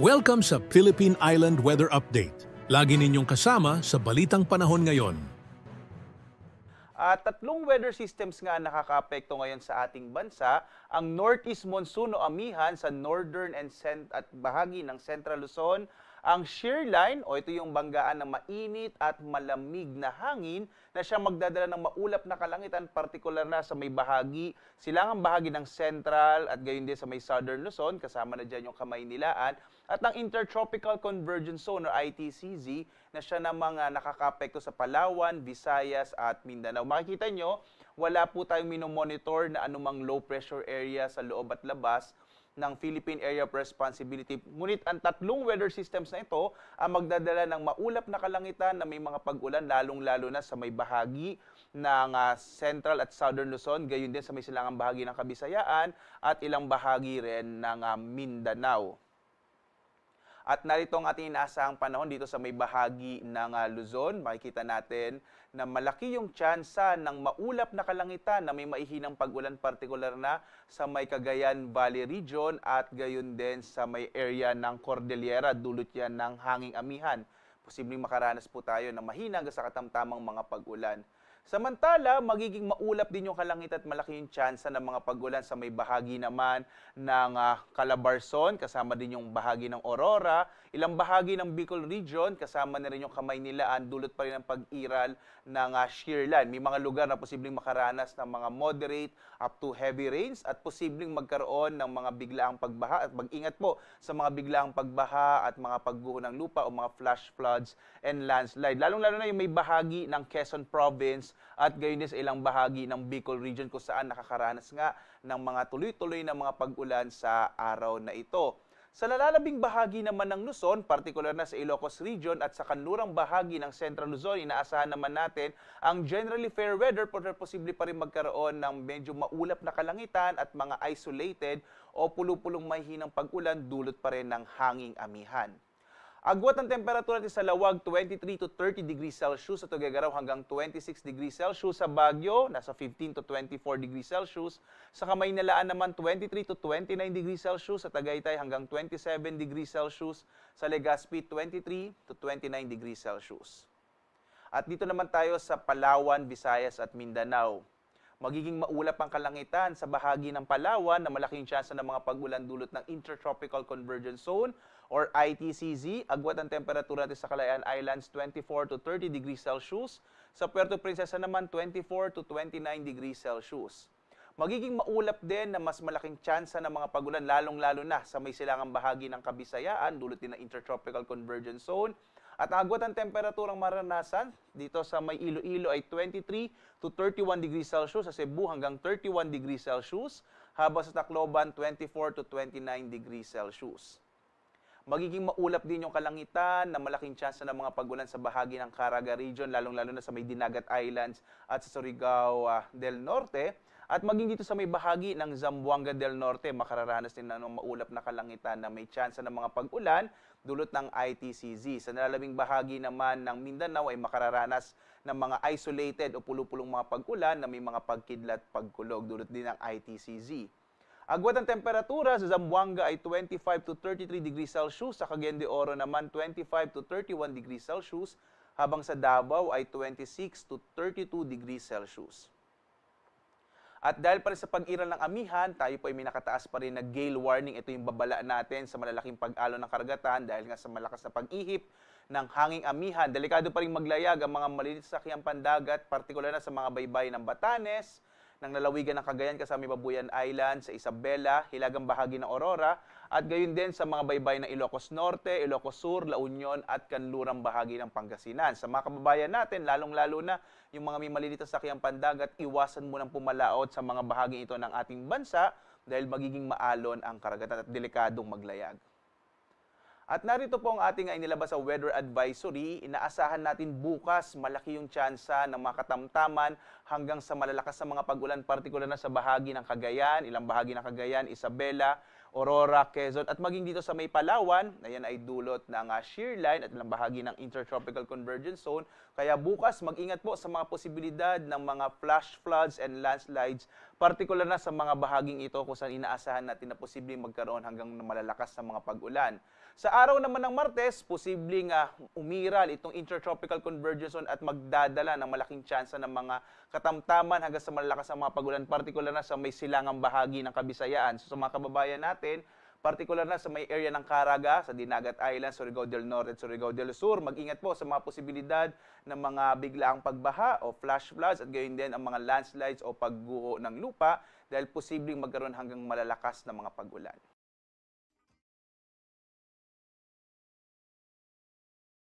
Welcome sa Philippine Island Weather Update. Lagi ninyong kasama sa Balitang Panahon ngayon. Tatlong weather systems nga nakakaapekto ngayon sa ating bansa. Ang Northeast Monsoon o amihan sa northern at bahagi ng Central Luzon, ang shear line o ito yung banggaan ng mainit at malamig na hangin na siya magdadala ng maulap na kalangitan, partikular na sa may bahagi, silangang bahagi ng Central at gayon din sa may Southern Luzon, kasama na dyan yung Kamaynilaan, at ang Intertropical Convergence Zone o ITCZ na siya namang nakakaapekto sa Palawan, Visayas at Mindanao. Makikita nyo, wala po tayong minomonitor na anumang low pressure area sa loob at labas ng Philippine Area of Responsibility. Ngunit ang tatlong weather systems na ito ang magdadala ng maulap na kalangitan na may mga pag-ulan, lalong-lalo na sa may bahagi ng Central at Southern Luzon, gayon din sa may silangang bahagi ng Kabisayaan at ilang bahagi rin ng Mindanao. At narito ang ating inaasahang panahon dito sa may bahagi ng Luzon. Makikita natin na malaki yung tsansa ng maulap na kalangitan na may maihinang pag-ulan, partikular na sa may Cagayan Valley region at gayon din sa may area ng Cordillera, dulot yan ng hanging amihan. Posibleng makaranas po tayo ng mahina hanggang sa katamtamang mga pag-ulan. Samantala, magiging maulap din yung kalangitan at malaki yung tsansa ng mga pag-ulan sa may bahagi naman ng Calabarzon, kasama din yung bahagi ng Aurora, ilang bahagi ng Bicol region, kasama na rin yung Kamaynilaan, dulot pa rin ang pag-iral ng shear line. May mga lugar na posibleng makaranas ng mga moderate up to heavy rains at posibleng magkaroon ng mga biglaang pagbaha. At mag-ingat po sa mga biglaang pagbaha at mga pagguho ng lupa o mga flash floods and landslide. Lalong-lalo na yung may bahagi ng Quezon Province at gayon din sa ilang bahagi ng Bicol region kung saan nakakaranas nga ng mga tuloy-tuloy na mga pag-ulan sa araw na ito. Sa nalalabing bahagi naman ng Luzon, partikular na sa Ilocos region at sa kanlurang bahagi ng Central Luzon, inaasahan naman natin ang generally fair weather, pero posible pa rin magkaroon ng medyo maulap na kalangitan at mga isolated o pulupulong mahihinang pag-ulan, dulot pa rin ng hanging amihan. Agwat ng temperatura natin sa Lawag, 23 to 30 degrees Celsius. Sa Tuguegarao hanggang 26 degrees Celsius. Sa Baguio, nasa 15 to 24 degrees Celsius. Sa Kamaynalaan naman, 23 to 29 degrees Celsius. Sa Tagaytay hanggang 27 degrees Celsius. Sa Legazpi, 23 to 29 degrees Celsius. At dito naman tayo sa Palawan, Visayas at Mindanao. Magiging maulap ang kalangitan sa bahagi ng Palawan na malaking tsansa ng mga pag-ulan dulot ng Intertropical Convergence Zone or ITCZ. Agwat ang temperatura natin sa Kalayaan Islands, 24 to 30 degrees Celsius. Sa Puerto Princesa naman, 24 to 29 degrees Celsius. Magiging maulap din na mas malaking tsansa ng mga pag-ulan, lalong-lalo na sa may silangang bahagi ng Kabisayaan, dulot din ng Intertropical Convergence Zone. At ang agwat ng temperaturang maranasan dito sa may Iloilo ay 23 to 31 degrees Celsius, sa Cebu hanggang 31 degrees Celsius, habang sa Tacloban 24 to 29 degrees Celsius. Magiging maulap din yung kalangitan na malaking tsansa ng mga pag-ulan sa bahagi ng Caraga region, lalong-lalo na sa may Dinagat Islands at sa Surigao del Norte. At maging dito sa may bahagi ng Zamboanga del Norte, makararanas din ng maulap na kalangitan na may tsansa ng mga pag-ulan dulot ng ITCZ. Sa nalalabing bahagi naman ng Mindanao ay makararanas ng mga isolated o pulupulong mga pag-ulan na may mga pagkidlat, pagkulog dulot din ng ITCZ. Agwat ang temperatura sa Zamboanga ay 25 to 33 degrees Celsius, sa Cagayan de Oro naman 25 to 31 degrees Celsius, habang sa Davao ay 26 to 32 degrees Celsius. At dahil pa rin sa pag-iral ng amihan, tayo po ay may nakataas pa rin na gale warning. Ito yung babala natin sa malalaking pag-alon ng karagatan dahil nga sa malakas na pag-ihip ng hanging amihan. Delikado pa rin maglayag ang mga maliliit sa sakyang pandagat, partikular na sa mga baybay ng Batanes, ng lalawigan ng Cagayan kasama Babuyan Island, sa Isabela, hilagang bahagi ng Aurora, at gayon din sa mga baybay ng Ilocos Norte, Ilocos Sur, La Union at kanlurang bahagi ng Pangasinan. Sa mga kababayan natin, lalong-lalo na yung mga may maliliit na sakyang pandagat, iwasan mo nang pumalaot sa mga bahagi ito ng ating bansa dahil magiging maalon ang karagatan at delikadong maglayag. At narito po ang ating inilabas sa weather advisory. Inaasahan natin bukas malaki yung tsansa ng mga katamtaman hanggang sa malalakas na mga pag-ulan, partikular na sa bahagi ng Cagayan, ilang bahagi ng Cagayan, Isabela, Aurora, Quezon, at maging dito sa may Palawan, na yan ay dulot ng shear line at ilang bahagi ng Intertropical Convergence Zone. Kaya bukas, mag-ingat po sa mga posibilidad ng mga flash floods and landslides, partikular na sa mga bahaging ito kung saan inaasahan natin na posibleng magkaroon hanggang malalakas na mga pag-ulan. Sa araw naman ng Martes, posibleng umiral itong Intertropical Convergence Zone at magdadala ng malaking tsansa ng mga katamtaman hanggang sa malalakas na mga pag-ulan, partikular na sa may silangang bahagi ng Kabisayaan. So sa mga kababayan natin, partikular na sa may area ng Caraga, sa Dinagat Island, Surigao del Norte at Surigao del Sur, mag-ingat po sa mga posibilidad ng mga biglaang pagbaha o flash floods at gayon din ang mga landslides o pagguho ng lupa dahil posibleng magkaroon hanggang malalakas na mga pag-ulan.